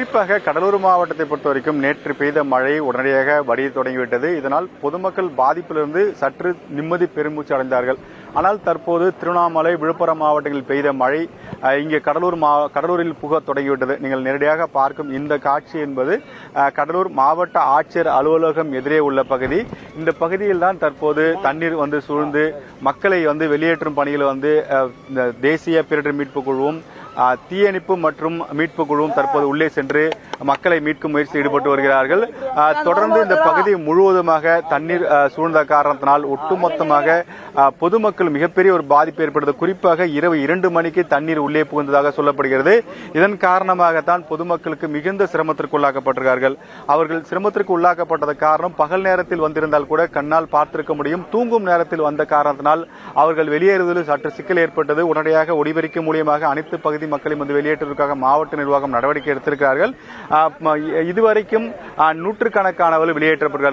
குறிப்பாக கடலூர் மாவட்டத்தை பொறுத்தவரைக்கும் நேற்று பெய்த மழை உடனடியாக வடிய தொடங்கிவிட்டது. இதனால் பொதுமக்கள் பாதிப்பிலிருந்து சற்று நிம்மதி பெருமூச்சு அடைந்தார்கள். ஆனால் தற்போது திருவண்ணாமலை, விழுப்புரம் மாவட்டங்களில் பெய்த மழை இங்கே கடலூரில் புக தொடங்கிவிட்டது. நீங்கள் நேரடியாக பார்க்கும் இந்த காட்சி என்பது கடலூர் மாவட்ட ஆட்சியர் அலுவலகம் எதிரே உள்ள பகுதி. இந்த பகுதியில் தான் தற்போது தண்ணீர் வந்து சூழ்ந்து மக்களை வெளியேற்றும் பணியில் இந்த தேசிய பேரிடர் மீட்பு குழுவும் தீயணைப்பு மற்றும் மீட்பு குழுவும் தற்போது உள்ளே சென்று மக்களை மீட்கும் முயற்சியில் ஈடுபட்டு வருகிறார்கள். தொடர்ந்து இந்த பகுதி முழுவதுமாக தண்ணீர் சூழ்ந்த காரணத்தினால் ஒட்டுமொத்தமாக பொதுமக்கள் மிகப்பெரிய ஒரு பாதிப்பு ஏற்பட்டது. குறிப்பாக இரவு 2 மணிக்கு தண்ணீர் உள்ளே புகுந்ததாக சொல்லப்படுகிறது. இதன் காரணமாகத்தான் பொதுமக்களுக்கு மிகுந்த சிரமத்திற்கு உள்ளாக்கப்பட்டிருக்கிறார்கள். அவர்கள் சிரமத்திற்கு உள்ளாக்கப்பட்டது காரணம் பகல் நேரத்தில் வந்திருந்தால் கூட கண்ணால் பார்த்திருக்க முடியும். தூங்கும் நேரத்தில் வந்த காரணத்தினால் அவர்கள் வெளியேறுவதில் சற்று சிக்கல் ஏற்பட்டது. உடனடியாக ஒளிபெருக்கி மூலியமாக அனைத்து பகுதி மக்களையும் வெளியேற்றுவதற்காக மாவட்ட நிர்வாகம் நடவடிக்கை எடுத்திருக்கிறார்கள். இதுவரைக்கும் நூற்றுக்கணக்கானவர்கள் வெளியேற்றப்படுகிறார்கள்.